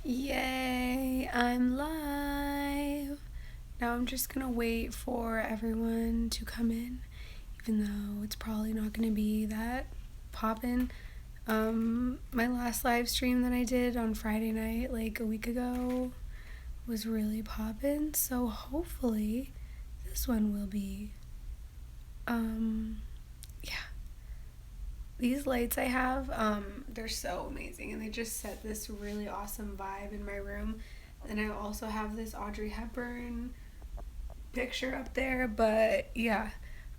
Yay, I'm live. Now I'm just gonna wait for everyone to come in, even though it's probably not gonna be that poppin'. My last live stream that I did on Friday night, like a week ago, was really poppin', so hopefully this one will be. Yeah. These lights I have, they're so amazing, and they just set this really awesome vibe in my room. And I also have this Audrey Hepburn picture up there, but yeah,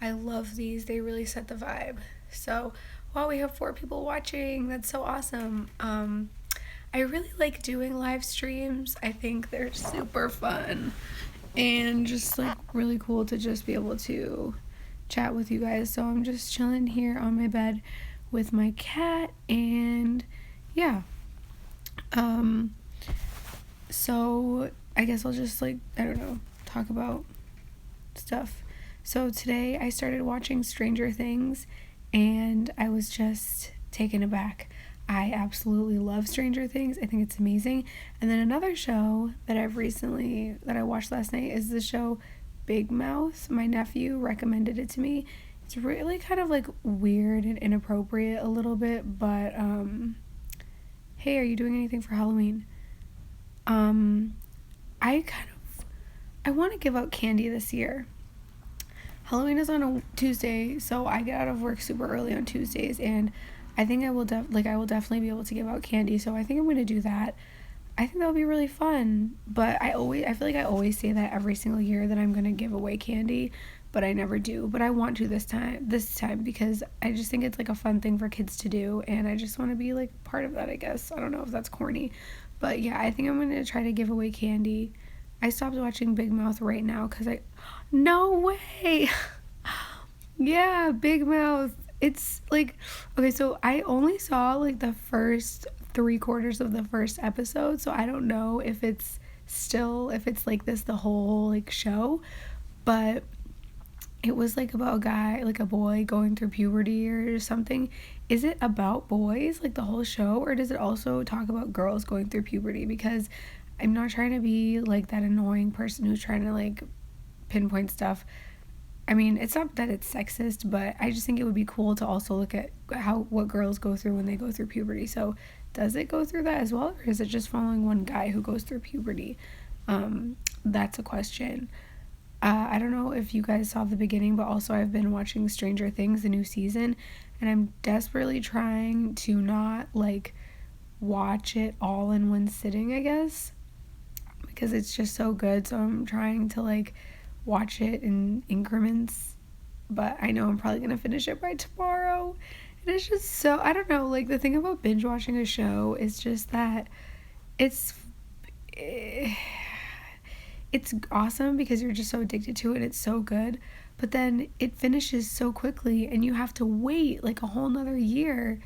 I love these. They really set the vibe. So, wow, we have 4 people watching. That's so awesome. I really like doing live streams. I think they're super fun and just like really cool to just be able to chat with you guys. So I'm just chilling here on my bed with my cat, and yeah. So I guess I'll just I don't know, talk about stuff. So today I started watching Stranger Things, and I was just taken aback. I absolutely love Stranger Things. I think it's amazing. And then another show that I watched last night is the show Big Mouth. My nephew recommended it to me. It's really kind of weird and inappropriate a little bit, but hey, are you doing anything for Halloween? I want to give out candy this year. Halloween is on a Tuesday, so I get out of work super early on Tuesdays, and I think I will definitely be able to give out candy. So I think I'm going to do that. I think that would be really fun. But I feel like I always say that every single year that I'm going to give away candy, but I never do. But I want to this time because I just think it's a fun thing for kids to do, and I just want to be part of that, I guess. I don't know if that's corny, but yeah, I think I'm going to try to give away candy. I stopped watching Big Mouth right now because no way. Yeah, Big Mouth. It's okay, so I only saw the first 3/4 of the first episode, so I don't know if it's like this the whole show, but it was about a guy, a boy going through puberty or something. Is it about boys the whole show, or does it also talk about girls going through puberty? Because I'm not trying to be that annoying person who's trying to pinpoint stuff. I mean, it's not that it's sexist, but I just think it would be cool to also look at what girls go through when they go through puberty. So does it go through that as well, or is it just following one guy who goes through puberty? That's a question. I don't know if you guys saw the beginning, but also I've been watching Stranger Things, the new season, and I'm desperately trying to not watch it all in one sitting, I guess, because it's just so good. So I'm trying to watch it in increments, but I know I'm probably gonna finish it by tomorrow. And it's just so, I don't know, the thing about binge watching a show is just that it's awesome because you're just so addicted to it. It's so good, but then it finishes so quickly, and you have to wait a whole nother year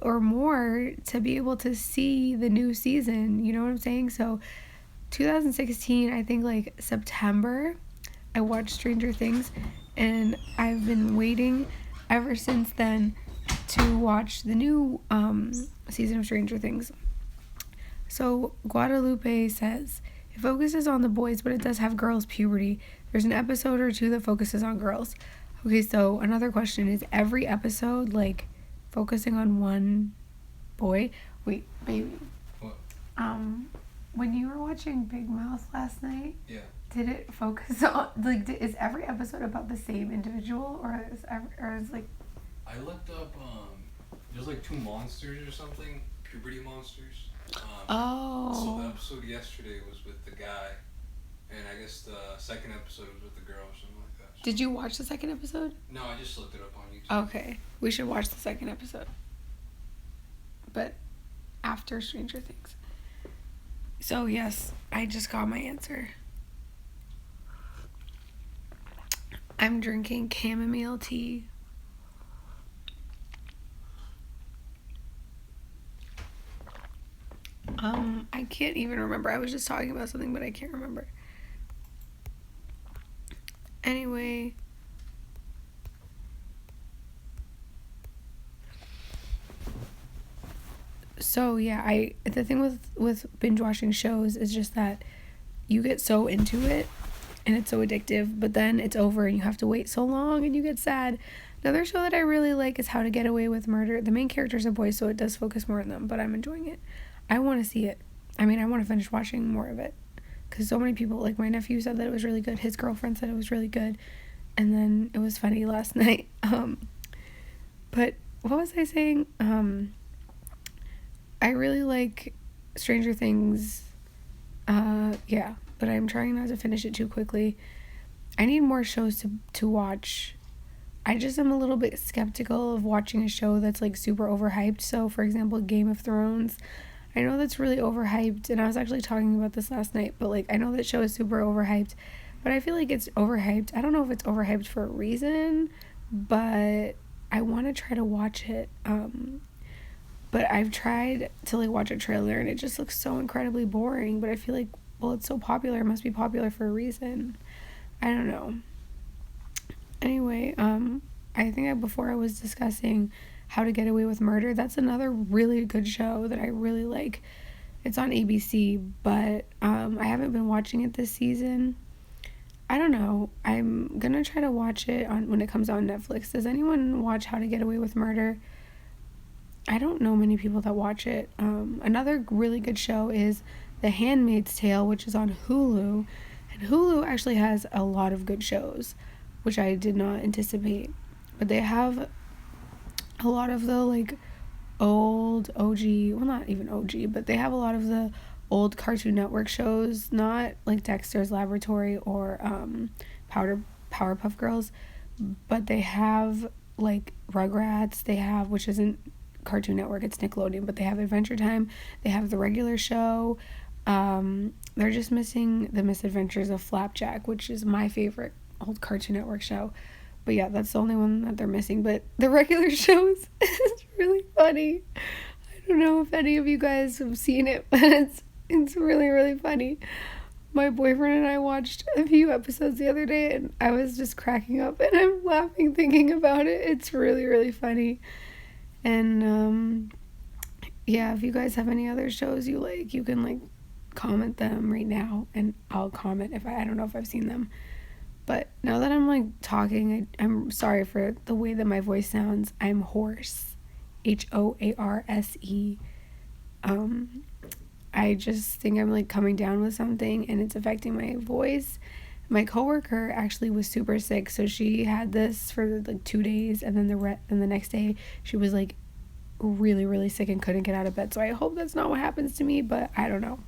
or more to be able to see the new season. You know what I'm saying? So 2016, I think September, I watched Stranger Things, and I've been waiting ever since then to watch the new season of Stranger Things. So Guadalupe says, it focuses on the boys, but it does have girls' puberty. There's an episode or two that focuses on girls. Okay, so another question is every episode focusing on one boy? Wait, baby. What? When you were watching Big Mouth last night, yeah, did it focus on is every episode about the same individual, or is I looked up there's 2 monsters or something, puberty monsters. So the episode yesterday was with the guy, and I guess the second episode was with the girl or something like that. So Did you watch the second episode? No, I just looked it up on YouTube. Okay, we should watch the second episode, but after Stranger Things. So yes, I just got my answer. I'm drinking chamomile tea. I can't even remember. I was just talking about something, but I can't remember. Anyway, So yeah, the thing with binge watching shows is just that you get so into it and it's so addictive, but then it's over and you have to wait so long and you get sad. Another show that I really like is How to Get Away with Murder. The main characters are boys, so it does focus more on them, but I'm enjoying it. I want to see it. I mean, I want to finish watching more of it because so many people, like my nephew said that it was really good. His girlfriend said it was really good, and then it was funny last night. But what was I saying? I really like Stranger Things. Yeah, but I'm trying not to finish it too quickly. I need more shows to watch. I just am a little bit skeptical of watching a show that's like super overhyped. So, for example, Game of Thrones. I know that's really overhyped, and I was actually talking about this last night, but like I know that show is super overhyped, but I feel like it's overhyped. I don't know if it's overhyped for a reason, but I want to try to watch it. But I've tried to like watch a trailer and it just looks so incredibly boring, but I feel like, well, it's so popular, it must be popular for a reason. I don't know. Anyway, I think before I was discussing How to Get Away with Murder. That's another really good show that I really like. It's on ABC, but I haven't been watching it this season. I don't know. I'm gonna try to watch it on when it comes on Netflix. Does anyone watch How to Get Away with Murder? I don't know many people that watch it. Another really good show is The Handmaid's Tale, which is on Hulu. And Hulu actually has a lot of good shows, which I did not anticipate. But they have a lot of the like old OG, well, not even OG, but they have a lot of the old Cartoon Network shows, not like Dexter's Laboratory or Powerpuff Girls, but they have like Rugrats. They have, which isn't Cartoon Network, it's Nickelodeon, but they have Adventure Time. They have the regular show. They're just missing The Misadventures of Flapjack, which is my favorite old Cartoon Network show. But yeah, that's the only one that they're missing. But the regular shows is really funny. I don't know if any of you guys have seen it, but it's really, really funny. My boyfriend and I watched a few episodes the other day, and I was just cracking up, and I'm laughing thinking about it. It's really, really funny. And yeah, if you guys have any other shows you like, you can like comment them right now, and I'll comment if I don't know if I've seen them. But now that I'm like talking, I'm sorry for the way that my voice sounds. I'm hoarse. HOARSE. I just think I'm like coming down with something and it's affecting my voice. My coworker actually was super sick, so she had this for like 2 days, and then the next day she was like really, really sick and couldn't get out of bed. So I hope that's not what happens to me, but I don't know.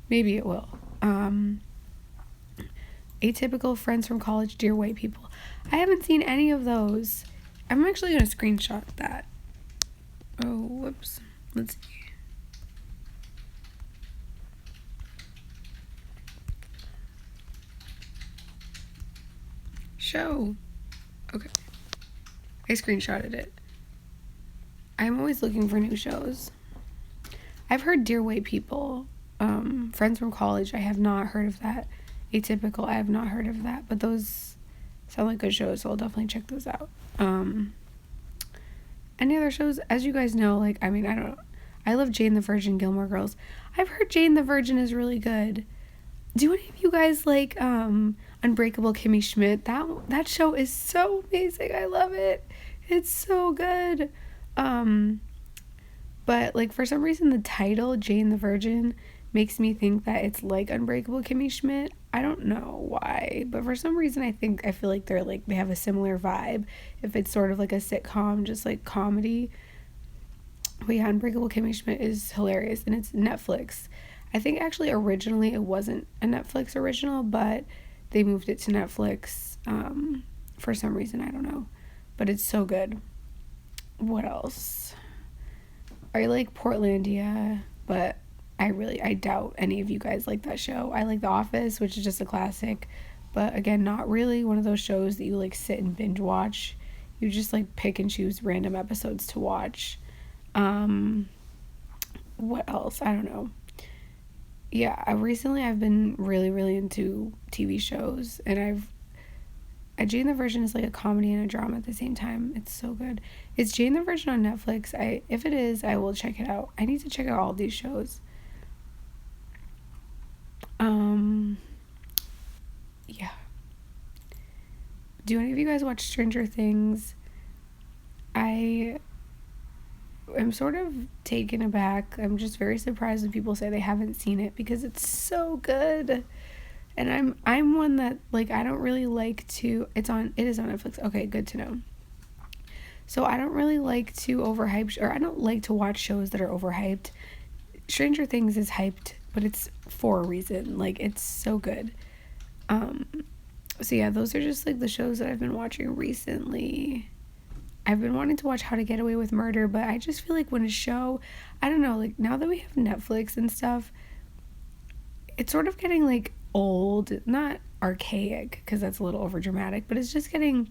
Maybe it will. Atypical Friends from College, Dear White People. I haven't seen any of those. I'm actually going to screenshot that. Oh, whoops. Let's see. Show. Okay. I screenshotted it. I'm always looking for new shows. I've heard Dear White People. Friends from College, I have not heard of that. Atypical, I have not heard of that, but those sound like good shows, so I'll definitely check those out. Any other shows? As you guys know, like, I mean, I don't know. I love Jane the Virgin, Gilmore Girls. I've heard Jane the Virgin is really good. Do any of you guys like Unbreakable Kimmy Schmidt? That show is so amazing. I love it. It's so good. But like for some reason the title Jane the Virgin makes me think that it's like Unbreakable Kimmy Schmidt. I don't know why, but for some reason I feel like they have a similar vibe. If it's sort of like a sitcom, just like comedy. But yeah, Unbreakable Kimmy Schmidt is hilarious, and it's Netflix. I think actually originally it wasn't a Netflix original, but they moved it to Netflix for some reason, I don't know. But it's so good. What else? I like Portlandia, but I doubt any of you guys like that show. I like The Office, which is just a classic, but again, not really one of those shows that you like sit and binge watch. You just like pick and choose random episodes to watch. What else? I don't know. Yeah, recently I've been really, really into TV shows, and Jane the Virgin is like a comedy and a drama at the same time. It's so good. Is Jane the Virgin on Netflix? If it is, I will check it out. I need to check out all these shows. Yeah. Do any of you guys watch Stranger Things? I am sort of taken aback. I'm just very surprised when people say they haven't seen it because it's so good. And I'm one that, like, I don't really like to, it is on Netflix. Okay, good to know. So I don't really like to overhype, or I don't like to watch shows that are overhyped. Stranger Things is hyped, but it's for a reason. Like, it's so good. So yeah, those are just like the shows that I've been watching recently. I've been wanting to watch How to Get Away with Murder, but I just feel like when a show, I don't know, like now that we have Netflix and stuff, it's sort of getting like old, not archaic, because that's a little over dramatic, but it's just getting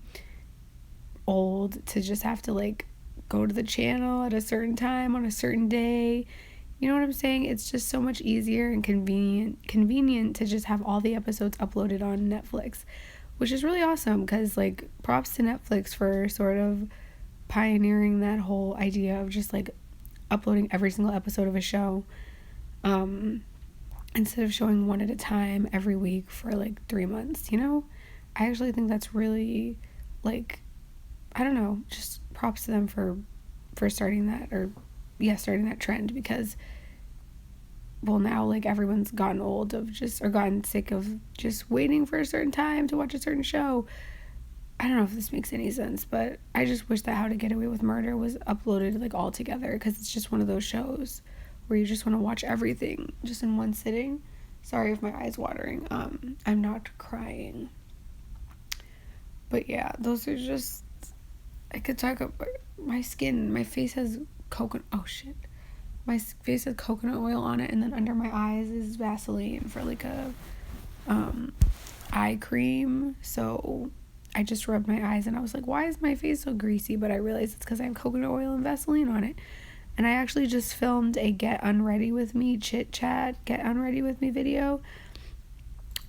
old to just have to like go to the channel at a certain time on a certain day. You know what I'm saying? It's just so much easier and convenient to just have all the episodes uploaded on Netflix, which is really awesome because, like, props to Netflix for sort of pioneering that whole idea of just, like, uploading every single episode of a show instead of showing one at a time every week for, like, 3 months, you know? I actually think that's really, like, I don't know, just props to them for starting that, or starting that trend, because well, now like everyone's gotten old of just, or gotten sick of just waiting for a certain time to watch a certain show. I don't know if this makes any sense, but I just wish that How to Get Away with Murder was uploaded like all together, because it's just one of those shows where you just want to watch everything just in one sitting. Sorry if my eye's watering. I'm not crying, but yeah, those are just, I could talk about my skin. My face has my face has coconut oil on it, and then under my eyes is Vaseline for like a eye cream. So I just rubbed my eyes and I was like, why is my face so greasy? But I realized it's because I have coconut oil and Vaseline on it. And I actually just filmed a Get Unready With Me Get Unready With Me video,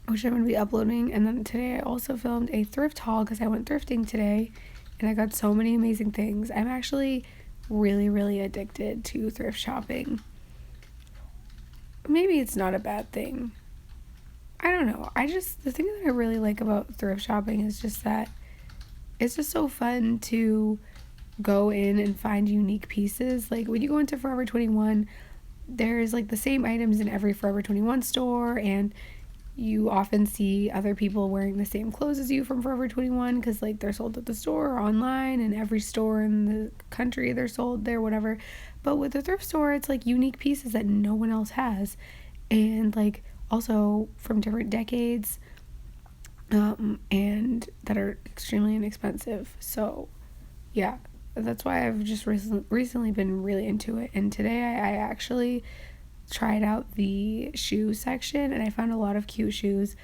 which I'm going to be uploading. And then today I also filmed a thrift haul because I went thrifting today and I got so many amazing things. I'm actually really, really addicted to thrift shopping. Maybe it's not a bad thing. I don't know. The thing that I really like about thrift shopping is just that it's just so fun to go in and find unique pieces. Like when you go into Forever 21, there's like the same items in every Forever 21 store, and you often see other people wearing the same clothes as you from Forever 21 because like they're sold at the store or online, and every store in the country they're sold there, whatever. But with the thrift store, it's like unique pieces that no one else has, and like also from different decades, and that are extremely inexpensive. So yeah, that's why I've just recently been really into it. And today I actually tried out the shoe section and I found a lot of cute shoes.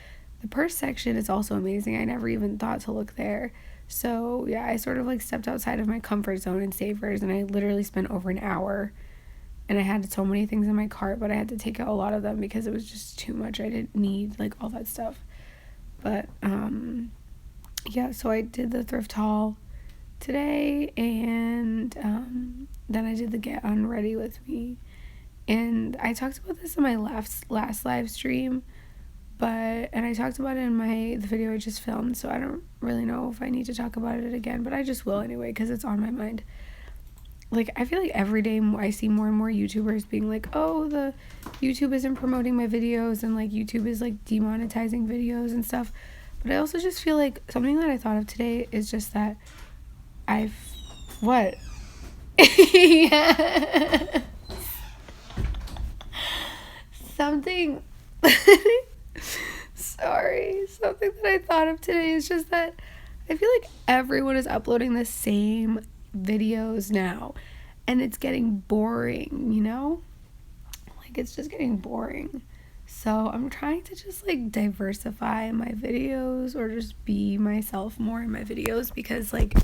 The purse section is also amazing. I never even thought to look there. So yeah, I sort of like stepped outside of my comfort zone in Savers, and I literally spent over an hour, and I had so many things in my cart, but I had to take out a lot of them because it was just too much. I didn't need like all that stuff. But yeah, so I did the thrift haul today, and then I did the Get Unready With Me. And I talked about this in my last live stream, and I talked about it in the video I just filmed, so I don't really know if I need to talk about it again, but I just will anyway, because it's on my mind. Like, I feel like every day I see more and more YouTubers being like, oh, the YouTube isn't promoting my videos, and like YouTube is like demonetizing videos and stuff. But I also just feel like something that I thought of today is just that what? Yeah. Something that I thought of today is just that I feel like everyone is uploading the same videos now, and it's getting boring, you know? Like, it's just getting boring. So I'm trying to just like diversify my videos, or just be myself more in my videos, because like,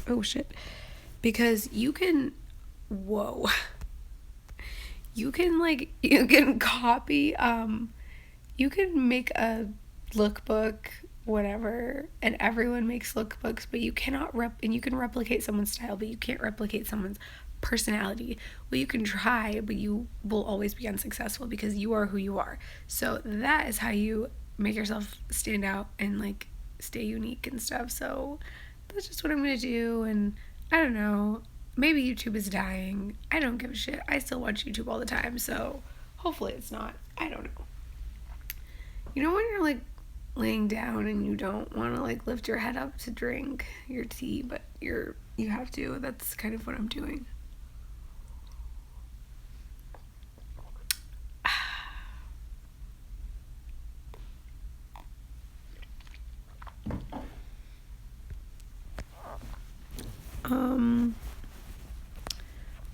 because you can copy, you can make a lookbook whatever, and everyone makes lookbooks, but you cannot and you can replicate someone's style, but you can't replicate someone's personality. Well, you can try, but you will always be unsuccessful because you are who you are. So that is how you make yourself stand out and like stay unique and stuff. So that's just what I'm gonna do. And I don't know, maybe YouTube is dying. I don't give a shit. I still watch YouTube all the time, so hopefully it's not. I don't know. You know when you're like laying down and you don't want to like lift your head up to drink your tea, but you have to. That's kind of what I'm doing.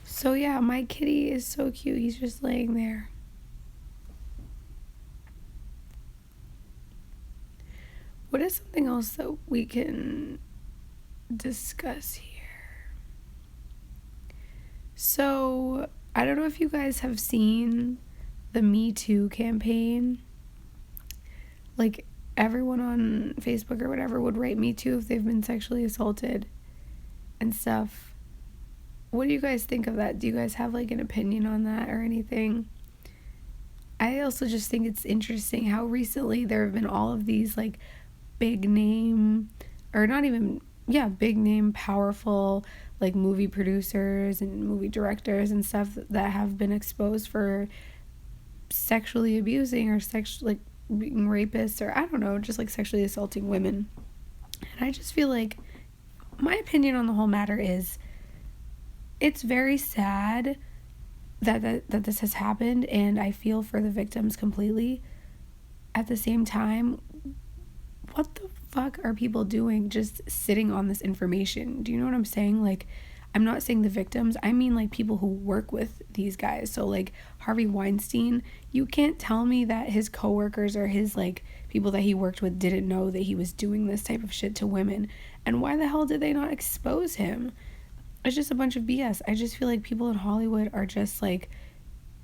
So yeah, my kitty is so cute. He's just laying there. What is something else that we can discuss here? So, I don't know if you guys have seen the Me Too campaign. Like, everyone on Facebook or whatever would write Me Too if they've been sexually assaulted and stuff. What do you guys think of that? Do you guys have like an opinion on that or anything? I also just think it's interesting how recently there have been all of these like big name, or not even, yeah, big name, powerful like movie producers and movie directors and stuff that have been exposed for sexually abusing or like being rapists, or I don't know, just like sexually assaulting women. And I just feel like my opinion on the whole matter is it's very sad that this has happened, and I feel for the victims completely. At the same time, what the fuck are people doing just sitting on this information? Do you know what I'm saying? Like, I'm not saying the victims, I mean like people who work with these guys. So like Harvey Weinstein, you can't tell me that his coworkers or his like people that he worked with didn't know that he was doing this type of shit to women. And why the hell did they not expose him? It's just a bunch of BS. I just feel like people in Hollywood are just like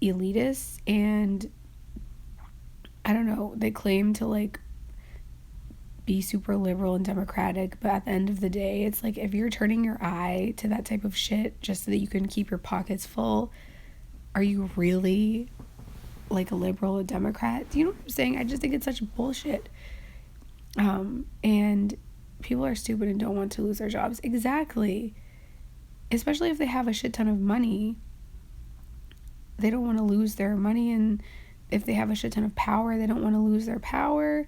elitists, and I don't know, they claim to like be super liberal and democratic, but at the end of the day, it's like if you're turning your eye to that type of shit just so that you can keep your pockets full, are you really like a liberal or Democrat? Do you know what I'm saying? I just think it's such bullshit. And people are stupid and don't want to lose their jobs. Exactly. Especially if they have a shit ton of money. They don't want to lose their money, and if they have a shit ton of power, they don't want to lose their power.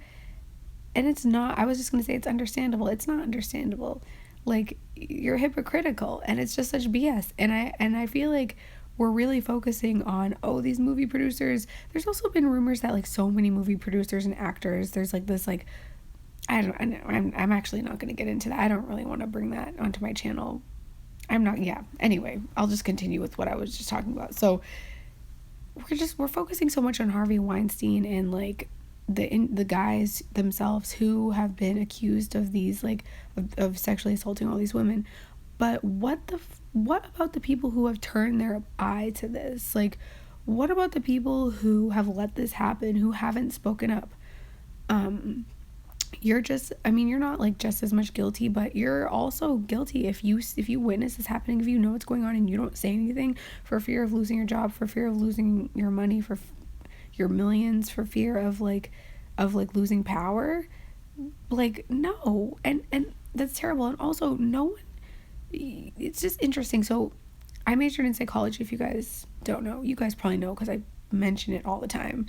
And it's not, I was just going to say it's understandable. It's not understandable. Like, you're hypocritical, and it's just such BS. And I feel like we're really focusing on, oh, these movie producers. There's also been rumors that like so many movie producers and actors, there's like this like, I know, I'm actually not going to get into that. I don't really want to bring that onto my channel. Anyway, I'll just continue with what I was just talking about. So we're focusing so much on Harvey Weinstein and like the guys themselves who have been accused of these like of sexually assaulting all these women. But what about the people who have turned their eye to this? Like, what about the people who have let this happen, who haven't spoken up? You're not like just as much guilty, but you're also guilty if you witness this happening, if you know what's going on and you don't say anything for fear of losing your job, for fear of losing your money, for your millions, for fear of losing power. Like, no. And that's terrible. And also, no one, it's just interesting. So I majored in psychology. If you guys don't know, you guys probably know because I mention it all the time.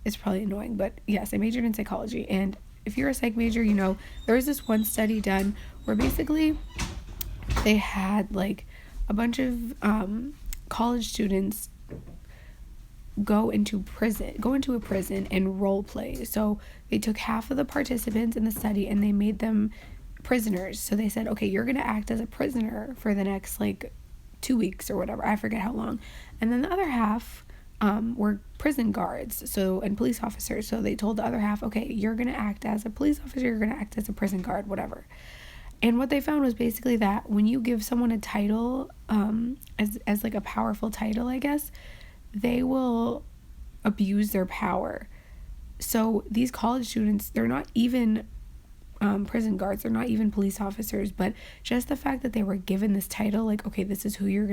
It's probably annoying, but yes, I majored in psychology. And if you're a psych major, you know, there was this one study done where basically they had like a bunch of college students go into a prison and role play. So they took half of the participants in the study and they made them prisoners. So they said, okay, you're going to act as a prisoner for the next like 2 weeks or whatever. I forget how long. And then the other half were prison guards, and police officers. So they told the other half, okay, you're going to act as a police officer, you're going to act as a prison guard, whatever. And what they found was basically that when you give someone a title, as like a powerful title, I guess, they will abuse their power. So these college students, they're not even prison guards. They're not even police officers, but just the fact that they were given this title, like, okay, this is who you're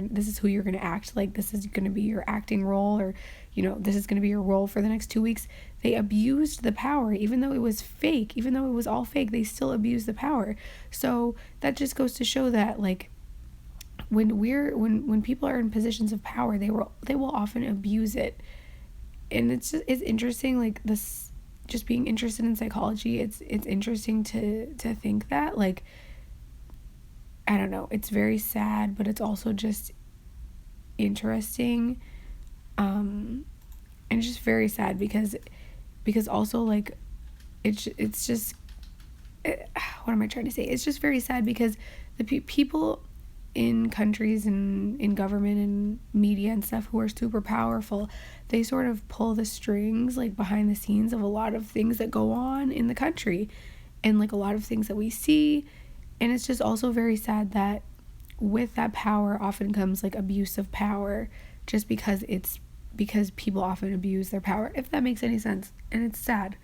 gonna act like, this is gonna be your acting role, or, you know, this is gonna be your role for the next 2 weeks. They abused the power, even though it was fake, even though it was all fake, they still abused the power. So that just goes to show that, like, when people are in positions of power, they will often abuse it. And it's interesting, like, this, just being interested in psychology, it's interesting to think that, like, I don't know, it's very sad, but it's also just interesting, and it's just very sad because also, like, it's just what am I trying to say? It's just very sad because the people in countries and in government and media and stuff who are super powerful, they sort of pull the strings, like, behind the scenes of a lot of things that go on in the country, and, like, a lot of things that we see. And it's just also very sad that with that power often comes, like, abuse of power, just because people often abuse their power, if that makes any sense. And it's sad.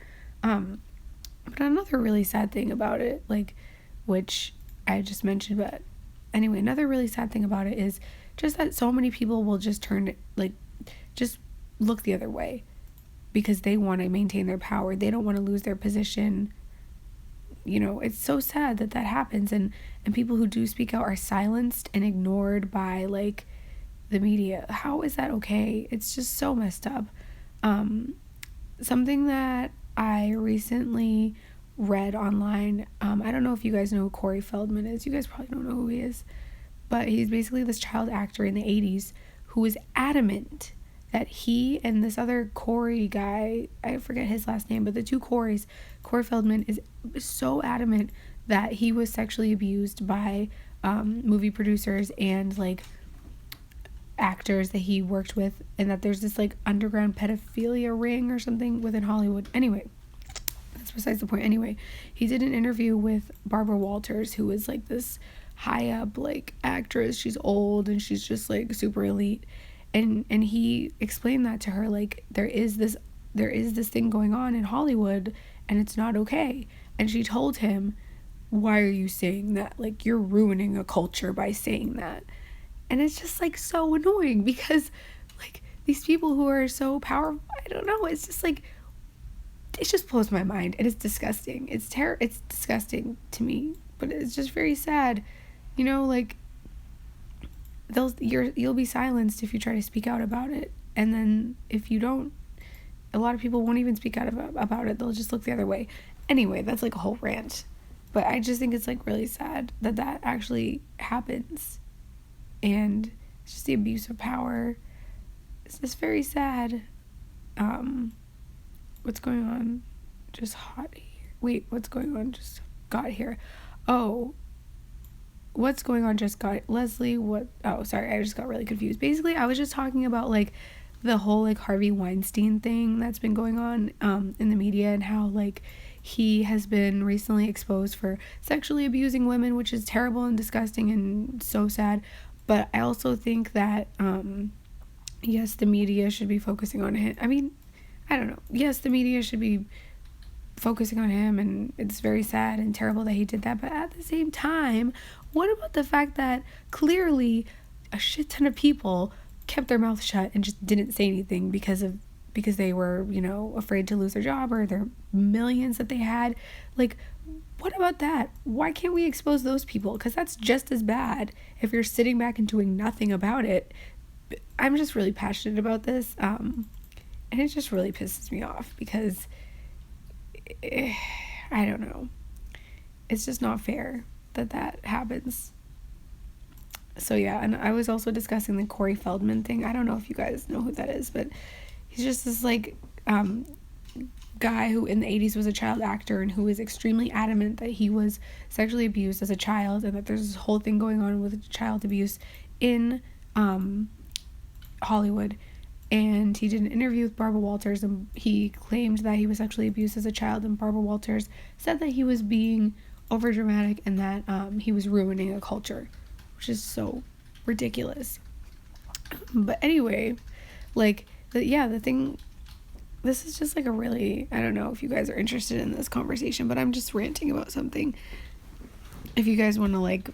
But another really sad thing about it, like, which I just mentioned, but anyway, another really sad thing about it is just that so many people will just just look the other way because they want to maintain their power. They don't want to lose their position. You know, it's so sad that happens, and people who do speak out are silenced and ignored by, like, the media. How is that okay? It's just so messed up. Something that I recently read online, I don't know if you guys know who Corey Feldman is. You guys probably don't know who he is, but he's basically this child actor in the 80s who was adamant that he and this other Corey guy, I forget his last name, but the two Corey Feldman is so adamant that he was sexually abused by movie producers and, like, actors that he worked with, and that there's this, like, underground pedophilia ring or something within Hollywood. Anyway, that's besides the point. Anyway, he did an interview with Barbara Walters, who is, like, this high up, like, actress. She's old and she's just, like, super elite, and he explained that to her, like, there is this thing going on in Hollywood and it's not okay. And she told him, why are you saying that? Like, you're ruining a culture by saying that. And it's just, like, so annoying because, like, these people who are so powerful, I don't know, it's just, like, it just blows my mind, and it's disgusting. It's disgusting to me, but it's just very sad. You know, like, you'll be silenced if you try to speak out about it, and then if you don't, a lot of people won't even speak out about it. They'll just look the other way. Anyway, that's, like, a whole rant, but I just think it's, like, really sad that actually happens. And it's just the abuse of power. It's just very sad. What's going on? Just hot here. Wait, what's going on? Just got here. Oh, what's going on just got Leslie, what? Oh, sorry, I just got really confused. Basically, I was just talking about, like, the whole, like, Harvey Weinstein thing that's been going on in the media, and how, like, he has been recently exposed for sexually abusing women, which is terrible and disgusting and so sad. But I also think that, yes, the media should be focusing on him. I mean, I don't know. Yes, the media should be focusing on him, and it's very sad and terrible that he did that. But at the same time, what about the fact that clearly a shit ton of people kept their mouth shut and just didn't say anything because they were, you know, afraid to lose their job or their millions that they had? Like, what about that? Why can't we expose those people? Because that's just as bad if you're sitting back and doing nothing about it. I'm just really passionate about this, and it just really pisses me off because I don't know. It's just not fair that happens. So yeah, and I was also discussing the Corey Feldman thing. I don't know if you guys know who that is, but he's just this, like, guy who in the 80s was a child actor and who was extremely adamant that he was sexually abused as a child, and that there's this whole thing going on with child abuse in Hollywood. And he did an interview with Barbara Walters, and he claimed that he was sexually abused as a child, and Barbara Walters said that he was being overdramatic and that he was ruining a culture, which is so ridiculous. But anyway, like, the thing this is just like a really, I don't know if you guys are interested in this conversation, but I'm just ranting about something. If you guys want to like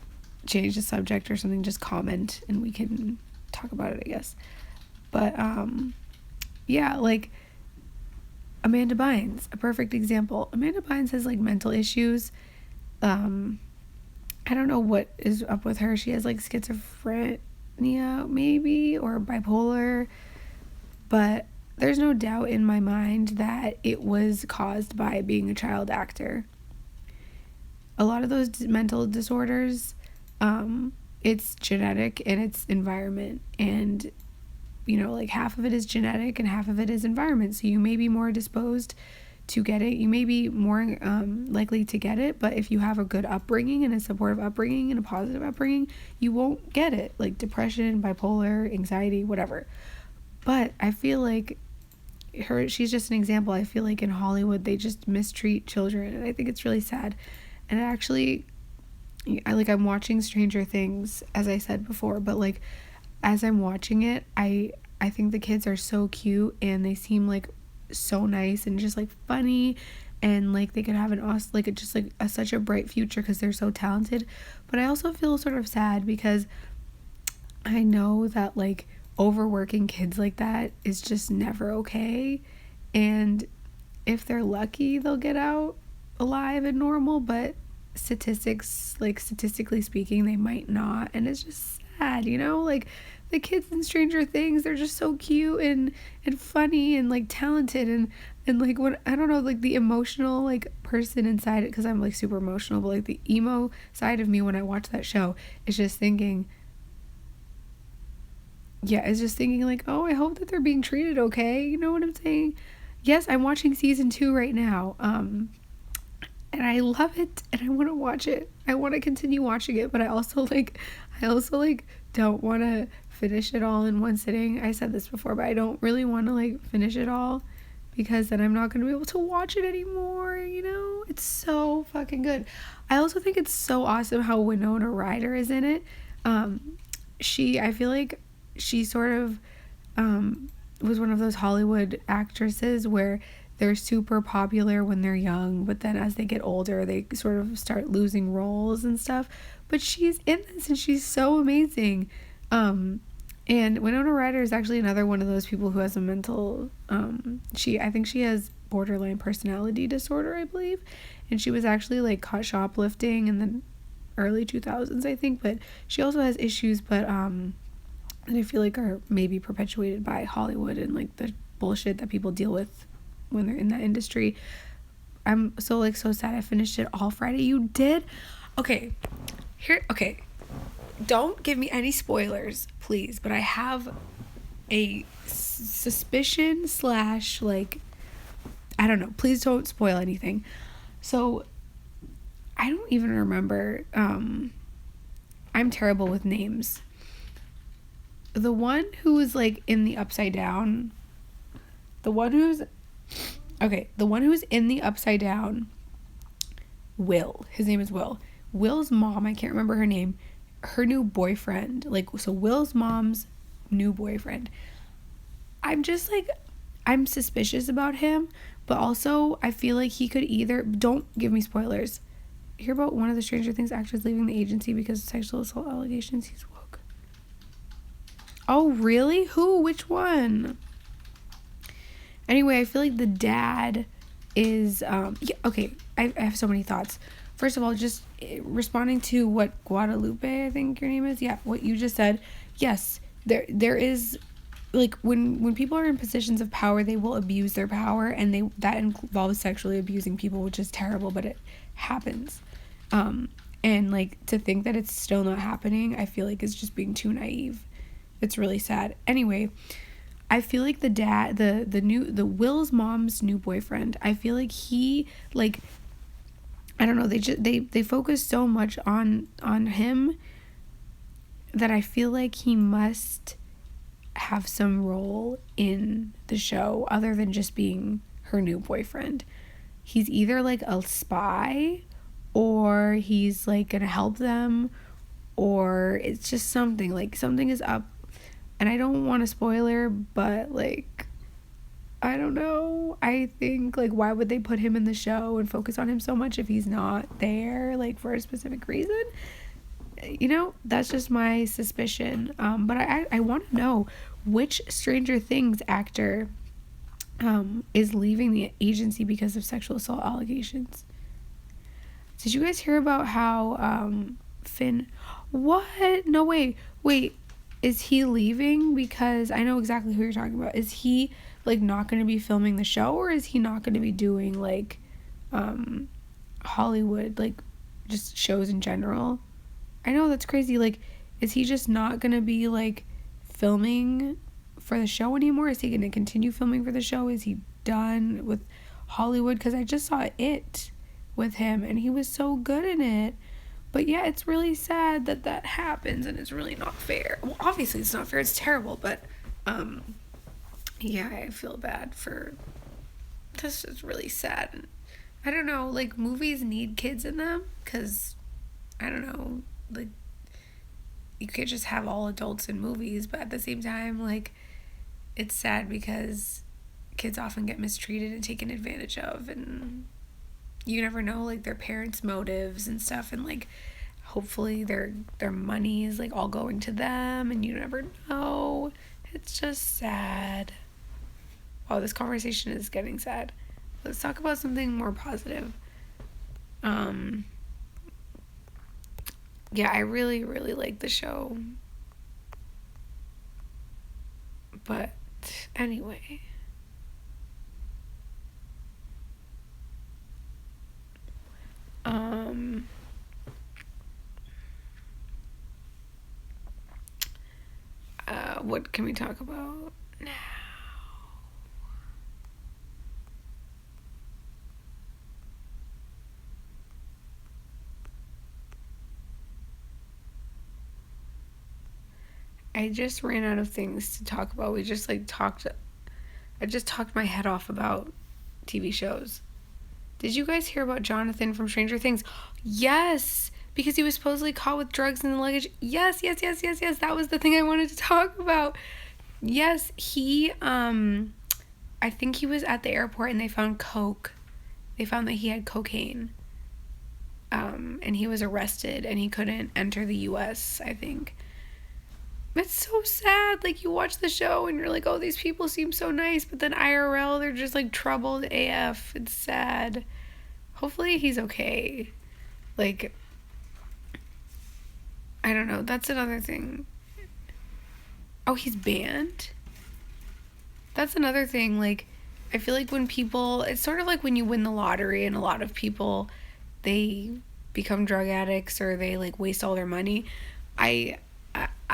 change the subject or something, just comment and we can talk about it, I guess. But yeah, like Amanda Bynes, a perfect example. Amanda Bynes has like mental issues. I don't know what is up with her. She has like schizophrenia maybe, or bipolar, but there's no doubt in my mind that it was caused by being a child actor. A lot of those mental disorders, it's genetic and it's environment, and you know, like half of it is genetic and half of it is environment. So you may be more disposed to get it. You may be more likely to get it, but if you have a good upbringing and a supportive upbringing and a positive upbringing, you won't get it. Like depression, bipolar, anxiety, whatever. But I feel like she's just an example. I feel like in Hollywood they just mistreat children, and I think it's really sad. And it actually, I'm watching Stranger Things, as I said before, but like as I'm watching it, I think the kids are so cute and they seem like so nice and just like funny, and like they could have an awesome, like just like such a bright future because they're so talented. But I also feel sort of sad because I know that like overworking kids like that is just never okay, and if they're lucky they'll get out alive and normal, but statistically speaking they might not, and it's just sad, you know? Like the kids in Stranger Things, they're just so cute and funny and like talented, and like when I don't know, like the emotional like person inside it, because I'm like super emotional, but like the emo side of me when I watch that show is just thinking, yeah, it's just thinking like, oh, I hope that they're being treated okay, you know what I'm saying? Yes, I'm watching season 2 right now, and I love it and I want to watch it. I want to continue watching it, but I also don't want to finish it all in one sitting. I said this before, but I don't really want to like finish it all because then I'm not going to be able to watch it anymore, you know? It's so fucking good. I also think it's so awesome how Winona Ryder is in it. I feel like she sort of was one of those Hollywood actresses where they're super popular when they're young, but then as they get older, they sort of start losing roles and stuff. But she's in this and she's so amazing. And Winona Ryder is actually another one of those people who has a mental, I think she has borderline personality disorder, I believe. And she was actually like caught shoplifting in the early 2000s, I think. But she also has issues, but that I feel like are maybe perpetuated by Hollywood and like the bullshit that people deal with when they're in that industry. I'm so sad I finished it all Friday. You did? Okay. Don't give me any spoilers, please, but I have a suspicion / like, I don't know. Please don't spoil anything. So, I don't even remember. I'm terrible with names. The one who is like in the upside down, the one who's in the upside down, Will. His name is Will. Will's mom, I can't remember her name, her new boyfriend. So Will's mom's new boyfriend. I'm suspicious about him, but also I feel like he could either, don't give me spoilers. Hear about one of the Stranger Things actors leaving the agency because of sexual assault allegations. He's woke. Oh, really? Who? Which one? Anyway, I feel like the dad is, okay, I have so many thoughts. First of all, just responding to what Guadalupe, I think your name is, what you just said. Yes, there is, like, when people are in positions of power, they will abuse their power, and that involves sexually abusing people, which is terrible, but it happens. And, like, to think that it's still not happening, I feel like is just being too naive. It's really sad. Anyway, I feel like the dad, the Will's mom's new boyfriend, I feel like he, like, I don't know, they focus so much on him that I feel like he must have some role in the show other than just being her new boyfriend. He's either like a spy, or he's like gonna help them, or it's just something is up. And I don't want a spoiler, but like, I don't know. I think, like, why would they put him in the show and focus on him so much if he's not there, like, for a specific reason? You know, that's just my suspicion. But I want to know which Stranger Things actor is leaving the agency because of sexual assault allegations. Did you guys hear about how Finn... What? No, wait. Is he leaving? Because I know exactly who you're talking about. Is he, like, not going to be filming the show, or is he not going to be doing, like, Hollywood, like, just shows in general? I know, that's crazy. Like, is he just not going to be, like, filming for the show anymore? Is he going to continue filming for the show? Is he done with Hollywood? Because I just saw It with him, and he was so good in it. But yeah, it's really sad that that happens, and it's really not fair. Well, obviously it's not fair, it's terrible, but yeah, I feel bad for... This is really sad. And I don't know, like, movies need kids in them, because, I don't know, like, you could just have all adults in movies, but at the same time, like, it's sad because kids often get mistreated and taken advantage of, and you never know, like, their parents' motives and stuff, and, like, hopefully their money is, like, all going to them, and you never know. It's just sad. Wow, this conversation is getting sad. Let's talk about something more positive. Yeah, I really, really like the show. But anyway... what can we talk about now? I just ran out of things to talk about. I just talked my head off about TV shows. Did you guys hear about Jonathan from Stranger Things? Yes! Because he was supposedly caught with drugs in the luggage. Yes. That was the thing I wanted to talk about. Yes, I think he was at the airport and they found coke. They found that he had cocaine. And he was arrested and he couldn't enter the U.S., I think. It's so sad. Like, you watch the show and you're like, oh, these people seem so nice, but then IRL, they're just, like, troubled AF. It's sad. Hopefully he's okay. Like, I don't know. That's another thing. Oh, he's banned? That's another thing. Like, I feel like when people... It's sort of like when you win the lottery and a lot of people, they become drug addicts or they, like, waste all their money.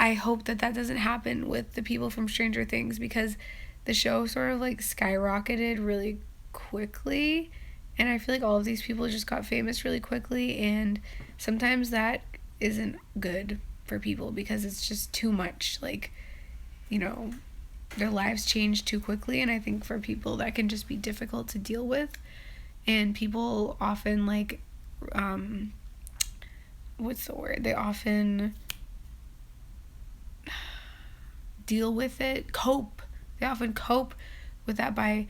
I hope that doesn't happen with the people from Stranger Things, because the show sort of, like, skyrocketed really quickly, and I feel like all of these people just got famous really quickly, and sometimes that isn't good for people because it's just too much. Like, you know, their lives change too quickly, and I think for people that can just be difficult to deal with, and people often, like, what's the word? They often... deal with it, they often cope with that by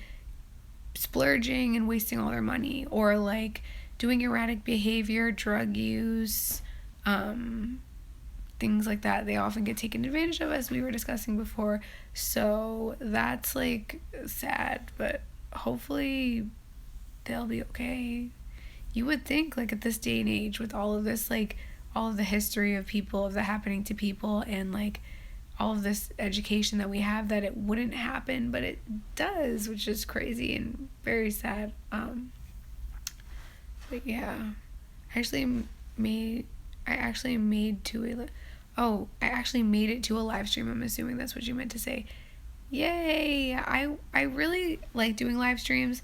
splurging and wasting all their money, or like doing erratic behavior, drug use, things like that. They often get taken advantage of, as we were discussing before, so that's, like, sad, but hopefully they'll be okay. You would think, like, at this day and age, with all of this, like, all of the history of people, of that happening to people, and, like, all of this education that we have, that it wouldn't happen, but it does, which is crazy and very sad. But yeah, I actually made it to a live stream. I'm assuming that's what you meant to say. Yay! I really like doing live streams,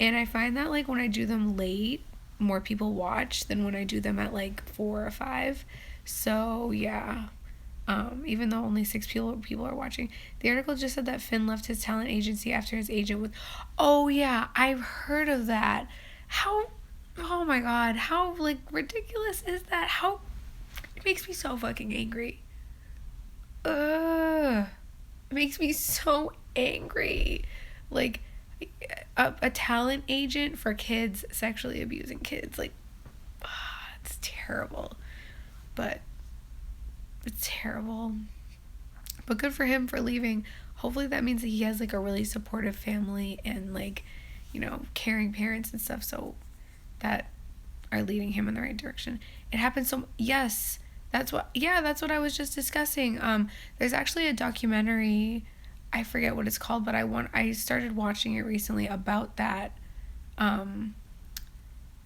and I find that, like, when I do them late, more people watch than when I do them at, like, 4 or 5. So yeah. Even though only 6 people are watching. The article just said that Finn left his talent agency after his agent was... Oh, yeah, I've heard of that. How... Oh, my God. How, like, ridiculous is that? How... It makes me so fucking angry. It makes me so angry. Like, a talent agent for kids sexually abusing kids. Like, it's terrible. But it's terrible. But good for him for leaving. Hopefully that means that he has like a really supportive family and like, you know, caring parents and stuff, so that are leading him in the right direction. It happens so yes, that's what I was just discussing. There's actually a documentary, I forget what it's called, but I started watching it recently about that. And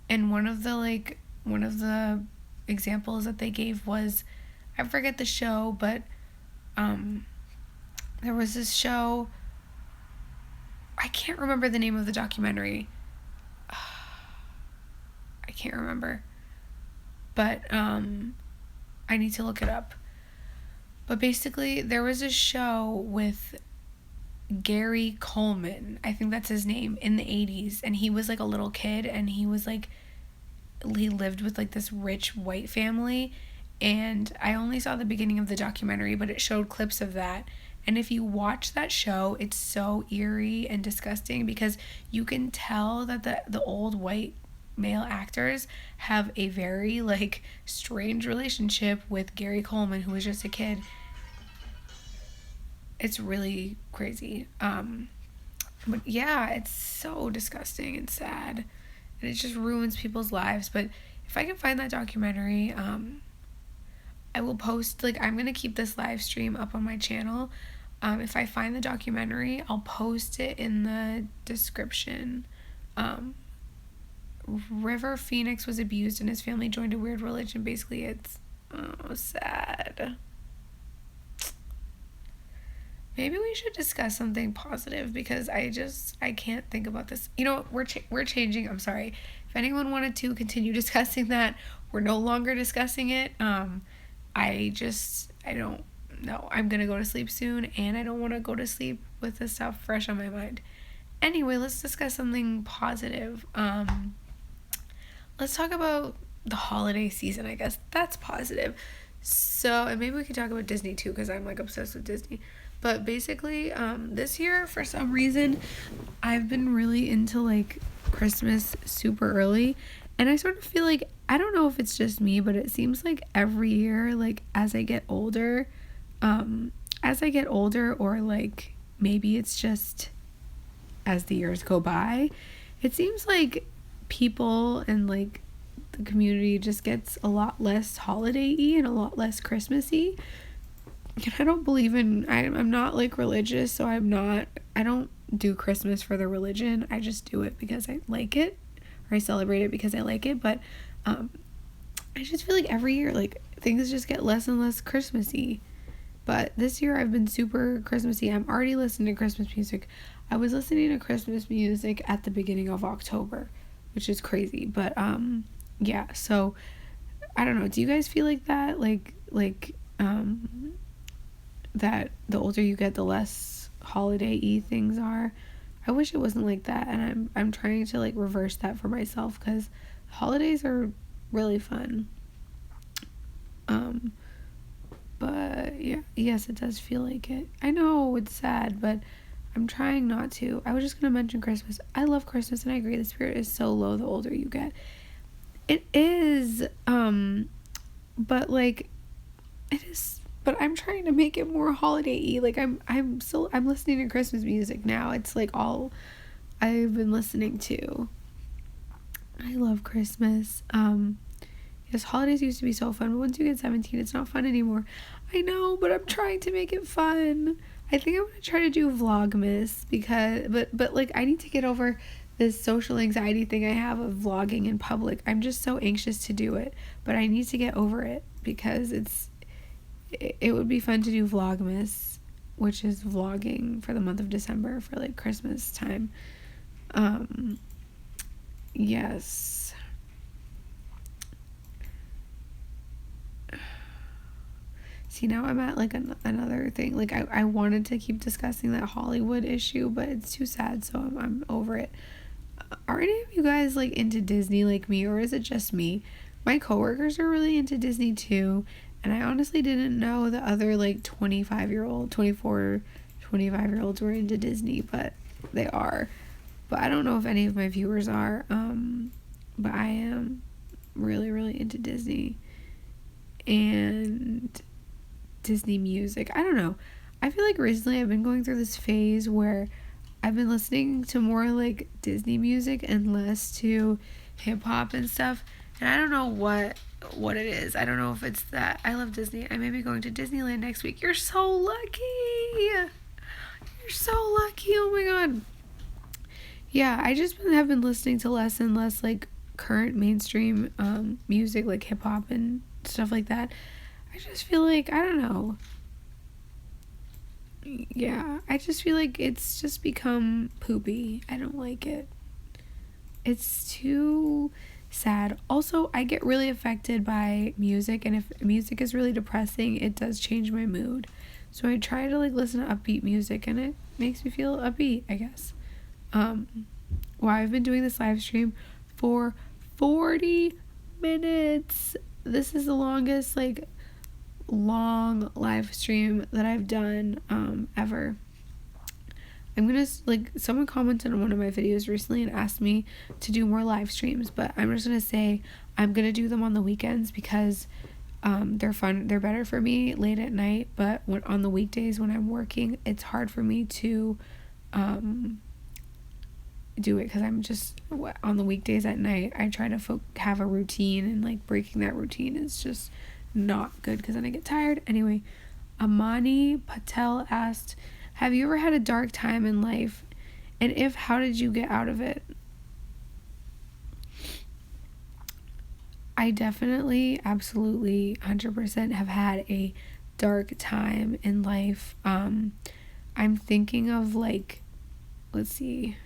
one of the examples that they gave was, I forget the show, but there was this show, I can't remember the name of the documentary. I can't remember. But I need to look it up. But basically, there was a show with Gary Coleman, I think that's his name, in the 80s, and he was like a little kid, and he lived with like this rich white family, and I only saw the beginning of the documentary, but it showed clips of that. And if you watch that show, it's so eerie and disgusting because you can tell that the old white male actors have a very like strange relationship with Gary Coleman, who was just a kid. It's really crazy. But yeah, it's so disgusting and sad, and it just ruins people's lives. But if I can find that documentary, I will post, like, I'm gonna keep this live stream up on my channel. If I find the documentary, I'll post it in the description. River Phoenix was abused and his family joined a weird religion. Basically, it's sad. Maybe we should discuss something positive because I can't think about this. You know, we're changing. I'm sorry. If anyone wanted to continue discussing that, we're no longer discussing it. I don't know. I'm gonna go to sleep soon, and I don't want to go to sleep with this stuff fresh on my mind. Anyway, let's discuss something positive. Let's talk about the holiday season, I guess. That's positive. So, and maybe we can talk about Disney too, because I'm like obsessed with Disney. But basically, this year, for some reason, I've been really into like Christmas super early. And I sort of feel like, I don't know if it's just me, but it seems like every year, like as I get older, or like maybe it's just as the years go by, it seems like people and like the community just gets a lot less holiday-y and a lot less Christmassy. And I don't believe in, I'm not like religious, so I don't do Christmas for the religion. I just do it because I like it, or I celebrate it because I like it. But I just feel like every year, like, things just get less and less Christmassy. But this year I've been super Christmassy. I'm already listening to Christmas music. I was listening to Christmas music at the beginning of October, which is crazy. But yeah, so I don't know. Do you guys feel like that? Like that the older you get, the less holiday-y things are? I wish it wasn't like that, and I'm trying to like reverse that for myself, because holidays are really fun. But yeah, yes, it does feel like it. I know it's sad, but I'm trying not to. I was just gonna mention Christmas. I love Christmas, and I agree, the spirit is so low the older you get. It is, but like, it is, but I'm trying to make it more holiday-y. Like, I'm listening to Christmas music now. It's like all I've been listening to. I love Christmas. Yes, holidays used to be so fun, but once you get 17, it's not fun anymore. I know, but I'm trying to make it fun. I think I'm gonna try to do Vlogmas because, but like, I need to get over this social anxiety thing I have of vlogging in public. I'm just so anxious to do it, but I need to get over it because it would be fun to do Vlogmas, which is vlogging for the month of December for like Christmas time. Yes. See, now I'm at like another thing. Like, I wanted to keep discussing that Hollywood issue, but it's too sad, so I'm over it. Are any of you guys like into Disney like me, or is it just me? My coworkers are really into Disney too, and I honestly didn't know the other like 25-year-olds were into Disney, but they are. but I don't know if any of my viewers are. But I am really, really into Disney and Disney music. I don't know. I feel like recently I've been going through this phase where I've been listening to more like Disney music and less to hip hop and stuff. And I don't know what it is. I don't know if it's that I love Disney. I may be going to Disneyland next week. You're so lucky. You're so lucky. Oh my god. Yeah, I just have been listening to less and less like current mainstream music, like hip hop and stuff like that. I just feel like, I don't know. Yeah, I just feel like it's just become poopy. I don't like it. It's too sad. Also, I get really affected by music, and if music is really depressing, it does change my mood. So I try to like listen to upbeat music, and it makes me feel upbeat, I guess. Well, I've been doing this live stream for 40 minutes. This is the longest like long live stream that I've done ever. I'm gonna like, someone commented on one of my videos recently and asked me to do more live streams, but I'm just gonna say I'm gonna do them on the weekends because they're fun, they're better for me late at night. But when on the weekdays when I'm working, it's hard for me to do it because I'm just on the weekdays at night. I try to have a routine, and like breaking that routine is just not good because then I get tired. Anyway, Amani Patel asked, have you ever had a dark time in life, and if, how did you get out of it? I definitely, absolutely, 100% have had a dark time in life. I'm thinking of like, let's see.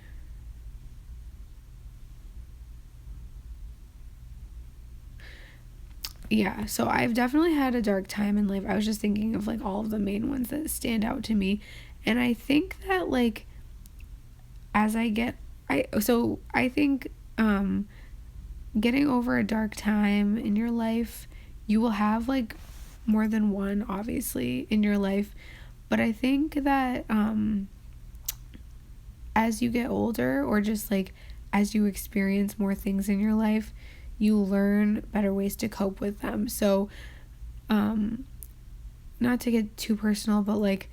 Yeah, so I've definitely had a dark time in life. I was just thinking of like all of the main ones that stand out to me. And I think that like as I think getting over a dark time in your life, you will have like more than one obviously in your life, but I think that as you get older, or just like as you experience more things in your life, you learn better ways to cope with them. So not to get too personal, but like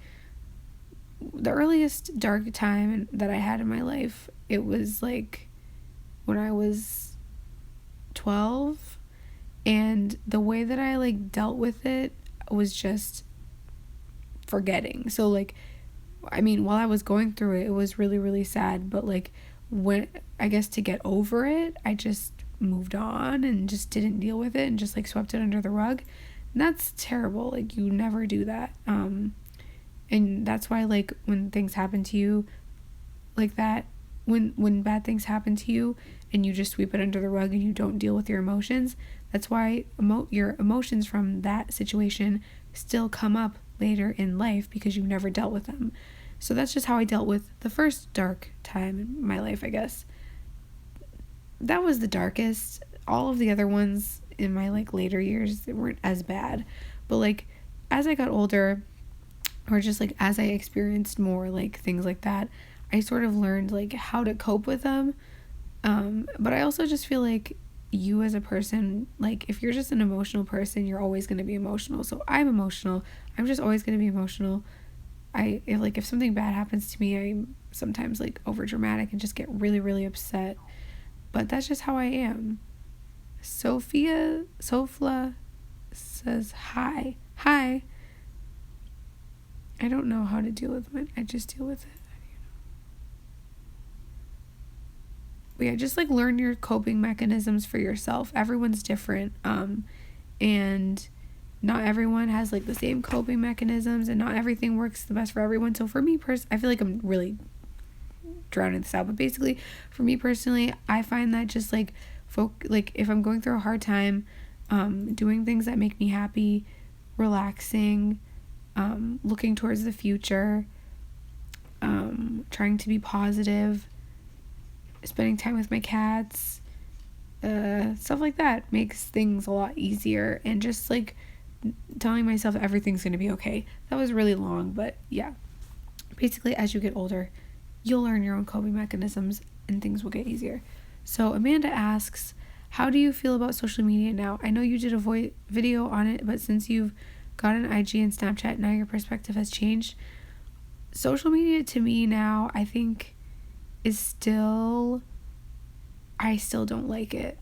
the earliest dark time that I had in my life, it was like when I was 12, and the way that I like dealt with it was just forgetting. So like, I mean, while I was going through it, it was really, really sad, but like when, I guess to get over it, I just moved on and just didn't deal with it and just like swept it under the rug. And that's terrible. Like, you never do that. And that's why like when things happen to you like that, when bad things happen to you and you just sweep it under the rug and you don't deal with your emotions, that's why your emotions from that situation still come up later in life, because you never dealt with them. So that's just how I dealt with the first dark time in my life, I guess. That was the darkest. All of the other ones in my like later years, they weren't as bad. But like as I got older, or just like as I experienced more like things like that, I sort of learned like how to cope with them. But I also just feel like you as a person, like if you're just an emotional person, you're always going to be emotional. So I'm emotional. I'm just always going to be emotional. If something bad happens to me, I'm sometimes like over dramatic and just get really, really upset. But that's just how I am. Sofla says hi. Hi. I don't know how to deal with it. I just deal with it. But yeah, just like learn your coping mechanisms for yourself. Everyone's different. And not everyone has like the same coping mechanisms, and not everything works the best for everyone. So for me I feel like I'm really drowning this out, but basically for me personally, I find that just like if I'm going through a hard time, doing things that make me happy, relaxing, looking towards the future, trying to be positive, spending time with my cats, stuff like that makes things a lot easier, and just like telling myself everything's gonna be okay. That was really long, but yeah, basically as you get older, you'll learn your own coping mechanisms and things will get easier. So Amanda asks, how do you feel about social media now? I know you did a video on it, but since you've got an IG and Snapchat, now your perspective has changed. Social media to me now, I think, is still, I still don't like it.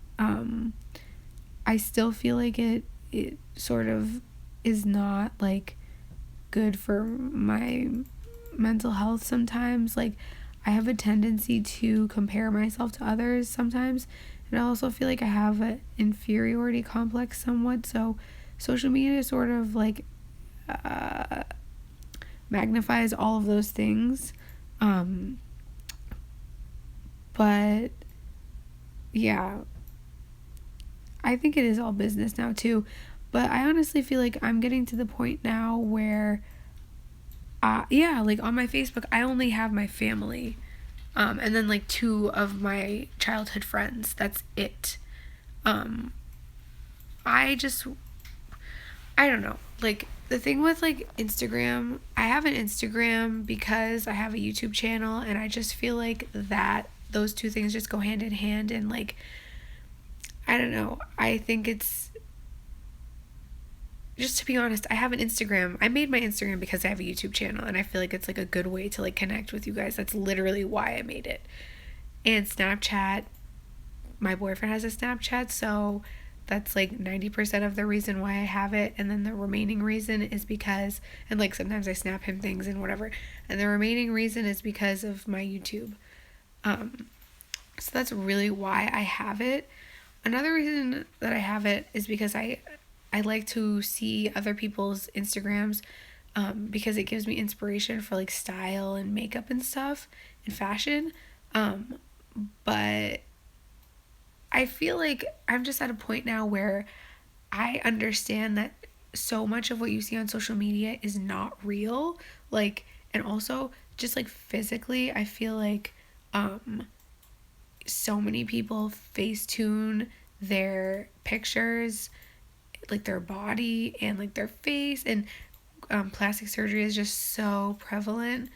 I still feel like it sort of is not like good for my mental health sometimes. Like, I have a tendency to compare myself to others sometimes, and I also feel like I have an inferiority complex somewhat. So social media sort of like magnifies all of those things. But yeah, I think it is all business now too. But I honestly feel like I'm getting to the point now where yeah, like on my Facebook, I only have my family. And then like 2 of my childhood friends. That's it. I just, I don't know. Like, the thing with like Instagram, I have an Instagram because I have a YouTube channel, and I just feel like that those 2 things just go hand in hand. And like, I don't know. I think it's, just to be honest, I have an Instagram. I made my Instagram because I have a YouTube channel, and I feel like it's like a good way to like connect with you guys. That's literally why I made it. And Snapchat, my boyfriend has a Snapchat, so that's like 90% of the reason why I have it. And then the remaining reason is because, and like sometimes I snap him things and whatever. And the remaining reason is because of my YouTube. So that's really why I have it. Another reason that I have it is because I like to see other people's Instagrams, because it gives me inspiration for like style and makeup and stuff and fashion. But I feel like I'm just at a point now where I understand that so much of what you see on social media is not real. Like, and also just like physically, I feel like so many people Facetune their pictures, like their body and like their face, and plastic surgery is just so prevalent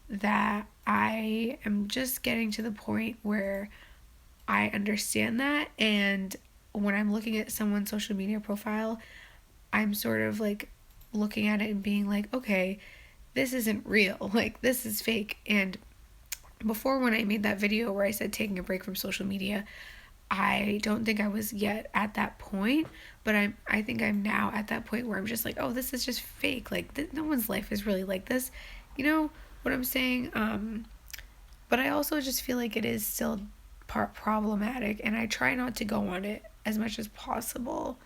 that I am just getting to the point where I understand that. And when I'm looking at someone's social media profile, I'm sort of like looking at it and being like, okay, this isn't real. Like, this is fake. And before, when I made that video where I said taking a break from social media, I don't think I was yet at that point, but I think I'm now at that point where I'm just like, oh, this is just fake. Like, no one's life is really like this. You know what I'm saying? But I also just feel like it is still problematic, and I try not to go on it as much as possible.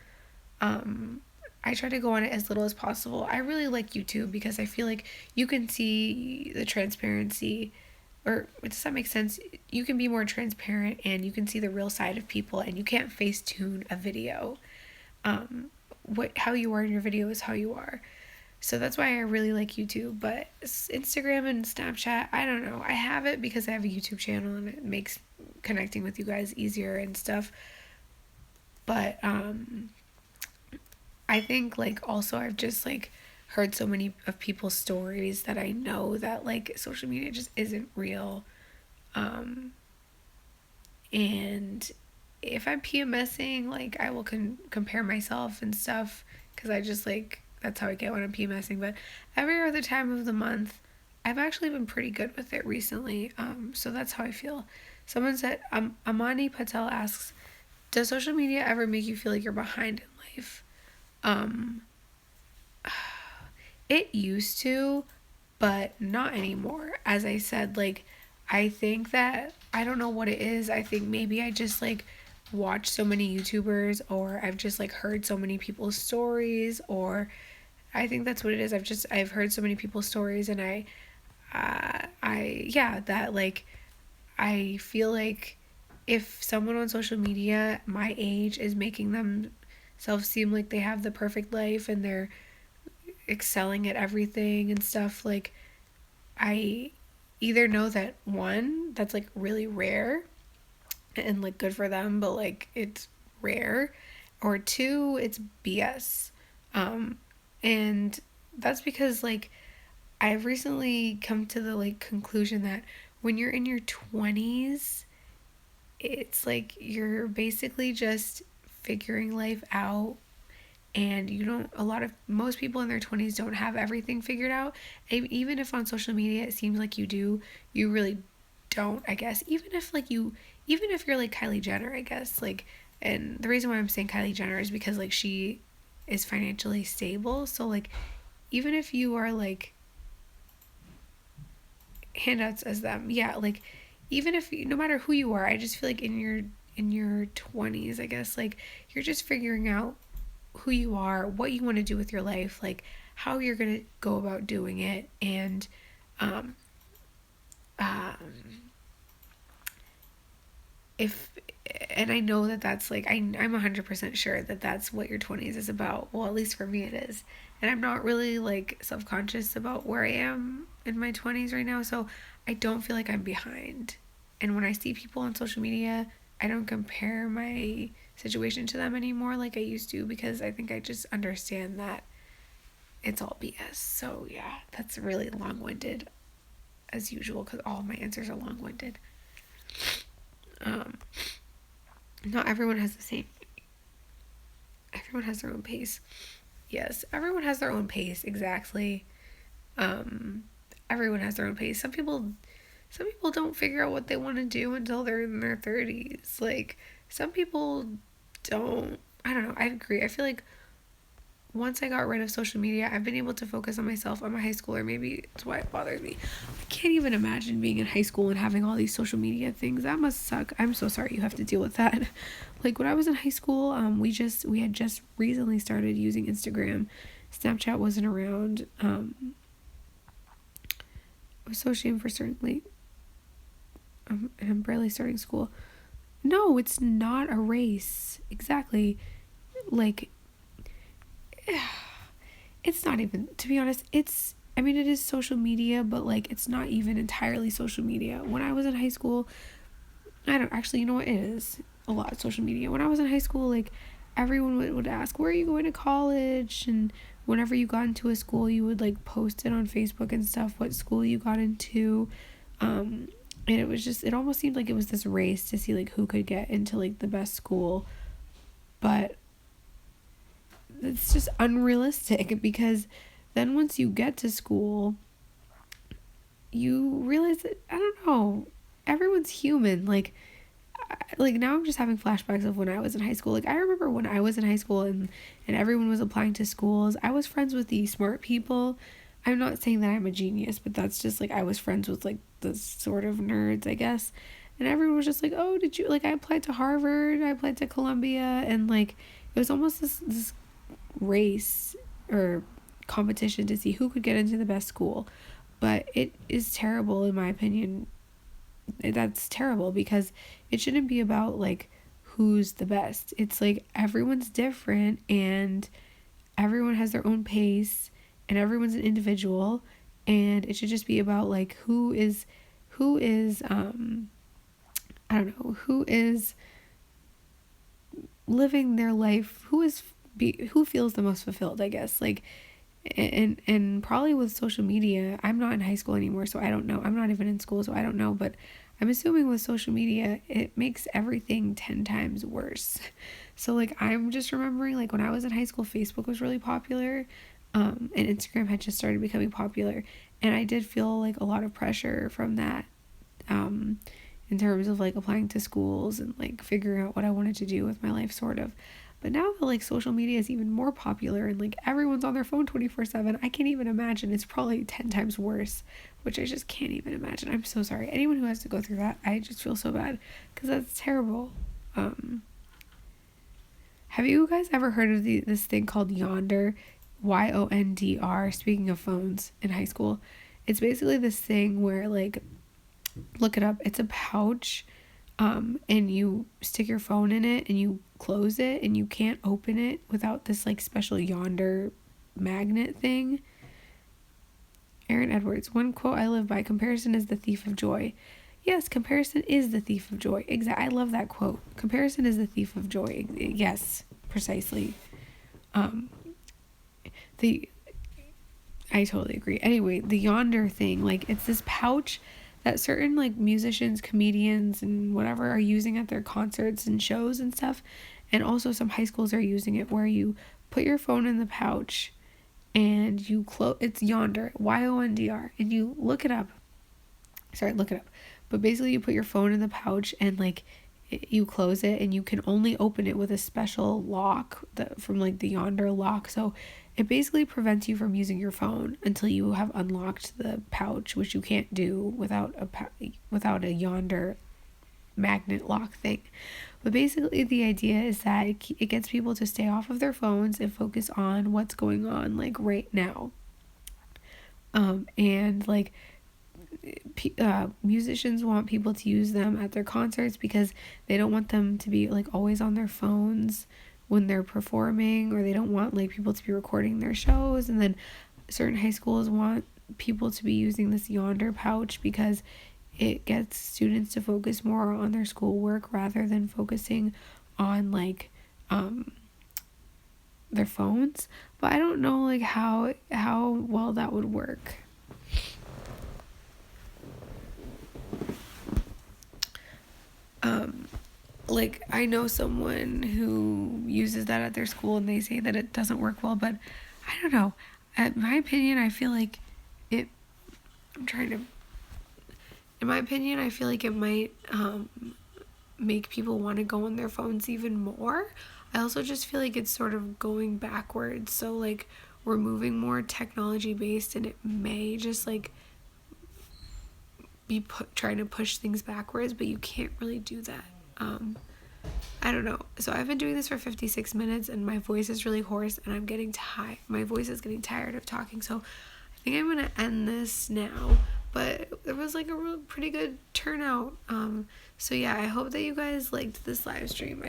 I try to go on it as little as possible. I really like YouTube because I feel like you can see the transparency, or does that make sense? You can be more transparent and you can see the real side of people, and you can't Facetune a video. How you are in your video is how you are. So that's why I really like YouTube. But Instagram and Snapchat, I don't know. I have it because I have a YouTube channel and it makes connecting with you guys easier and stuff. But I think like also I've just like heard so many of people's stories that I know that like social media just isn't real. And if I'm PMSing, like I will compare myself and stuff, because I just like, that's how I get when I'm PMSing. But every other time of the month, I've actually been pretty good with it recently. So that's how I feel. Someone said, Amani Patel asks, does social media ever make you feel like you're behind in life? It used to, but not anymore. As I said, like, I think that, I don't know what it is. I think maybe I just like watch so many YouTubers, or I've just like heard so many people's stories, or I think that's what it is. I've heard so many people's stories, and yeah, that like, I feel like if someone on social media my age is making themselves seem like they have the perfect life and they're excelling at everything and stuff, like, I either know that, one, that's like really rare and like good for them, but like it's rare, or two, it's BS. And that's because like I've recently come to the like conclusion that when you're in your 20s, it's like you're basically just figuring life out, and you don't, most people in their 20s don't have everything figured out. And even if on social media it seems like you do, you really don't, I guess. Even if you're like Kylie Jenner, I guess, like, and the reason why I'm saying Kylie Jenner is because like she is financially stable. So like, even if you are like handouts as them, yeah, like, even if no matter who you are, I just feel like in your 20s, I guess, like, you're just figuring out who you are, what you want to do with your life, like how you're going to go about doing it. And um um if and I know that that's like, I'm 100% sure that that's what your 20s is about. Well, at least for me it is. And I'm not really like self-conscious about where I am in my 20s right now, so I don't feel like I'm behind. And when I see people on social media, I don't compare my situation to them anymore like I used to, because I think I just understand that it's all BS. So yeah, that's really long-winded as usual, because all my answers are long-winded. um Not everyone has the same. Everyone has their own pace. Yes, everyone has their own pace. Exactly. Um, Everyone has their own pace. Some people don't figure out what they want to do until they're in their 30s. Like, some people don't. I don't know. I agree. I feel like once I got rid of social media, I've been able to focus on myself. I'm a high schooler. Maybe it's why it bothers me. I can't even imagine being in high school and having all these social media things. That must suck. I'm so sorry you have to deal with that. Like, when I was in high school, we had just recently started using Instagram. Snapchat wasn't around. I was so ashamed for starting late. And I'm barely starting school. No, it's not a race. Exactly. Like, it's not even, to be honest, I mean, it is social media, but like, it's not even entirely social media. When I was in high school, I don't actually, you know what, it is a lot of social media. When I was in high school, like, everyone would ask, where are you going to college? And whenever you got into a school, you would like post it on Facebook and stuff, what school you got into. And it was just, it almost seemed like it was this race to see like who could get into like the best school. But it's just unrealistic, because then once you get to school, you realize that, I don't know, everyone's human. Like now I'm just having flashbacks of when I was in high school. Like, I remember when I was in high school and everyone was applying to schools, I was friends with the smart people. I'm not saying that I'm a genius, but that's just like, I was friends with like the sort of nerds, I guess. And everyone was just like, oh, did you, like, I applied to Harvard, I applied to Columbia, and like, it was almost this race or competition to see who could get into the best school. But it is terrible, in my opinion. That's terrible, because it shouldn't be about like who's the best. It's like, everyone's different and everyone has their own pace and everyone's an individual, and it should just be about like who is I don't know, who is living their life, who feels the most fulfilled, I guess. Like, and probably with social media, I'm not in high school anymore, so I don't know. I'm not even in school, so I don't know, but I'm assuming with social media, it makes everything 10 times worse. So like, I'm just remembering like when I was in high school, Facebook was really popular, and Instagram had just started becoming popular, and I did feel like a lot of pressure from that, in terms of like applying to schools and like figuring out what I wanted to do with my life, sort of. But now that like social media is even more popular and like everyone's on their phone 24/7, I can't even imagine. It's probably 10 times worse, which I just can't even imagine. I'm so sorry. Anyone who has to go through that, I just feel so bad, because that's terrible. Have you guys ever heard of this thing called Yonder? Yondr, speaking of phones in high school. It's basically this thing where like, look it up. It's a pouch, and you stick your phone in it and you close it and you can't open it without this like special Yonder magnet thing. Aaron Edwards, one quote I live by: comparison is the thief of joy. Yes, comparison is the thief of joy. Exactly. I love that quote. Comparison is the thief of joy. Yes, precisely. I totally agree. Anyway, the Yonder thing, like, it's this pouch that certain like musicians, comedians, and whatever are using at their concerts and shows and stuff. And also some high schools are using it where you put your phone in the pouch and you close, it's Yonder, Yondr, and you look it up. Sorry, look it up. But basically you put your phone in the pouch and like you close it, and you can only open it with a special lock from like the Yonder lock. So it basically prevents you from using your phone until you have unlocked the pouch, which you can't do without a Yonder magnet lock thing. But basically the idea is that it gets people to stay off of their phones and focus on what's going on like right now. And like musicians want people to use them at their concerts because they don't want them to be like always on their phones when they're performing, or they don't want like people to be recording their shows. And then certain high schools want people to be using this Yonder pouch because it gets students to focus more on their schoolwork rather than focusing on like their phones. But I don't know like how well that would work. Like I know someone who uses that at their school and they say that it doesn't work well, but I don't know. In my opinion, I feel like it might make people want to go on their phones even more. I also just feel like it's sort of going backwards. So like we're moving more technology based, and it may just like be trying to push things backwards, but you can't really do that. I don't know. So I've been doing this for 56 minutes and my voice is really hoarse and I'm getting tired. My voice is getting tired of talking. So I think I'm going to end this now, but it was like a pretty good turnout. So yeah, I hope that you guys liked this live stream.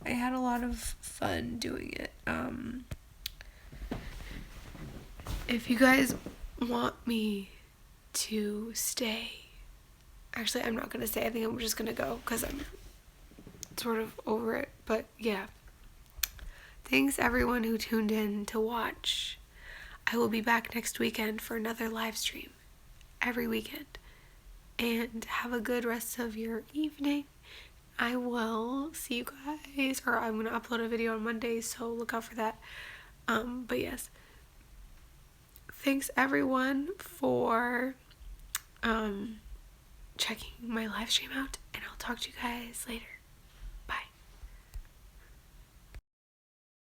I had a lot of fun doing it. If you guys want me to stay, actually, I'm not going to stay. I think I'm just going to go because I'm sort of over it. But yeah, thanks everyone who tuned in to watch. I will be back next weekend for another live stream every weekend. And have a good rest of your evening. I will see you guys, or I'm going to upload a video on Monday, so look out for that. But yes, thanks everyone for checking my live stream out, and I'll talk to you guys later.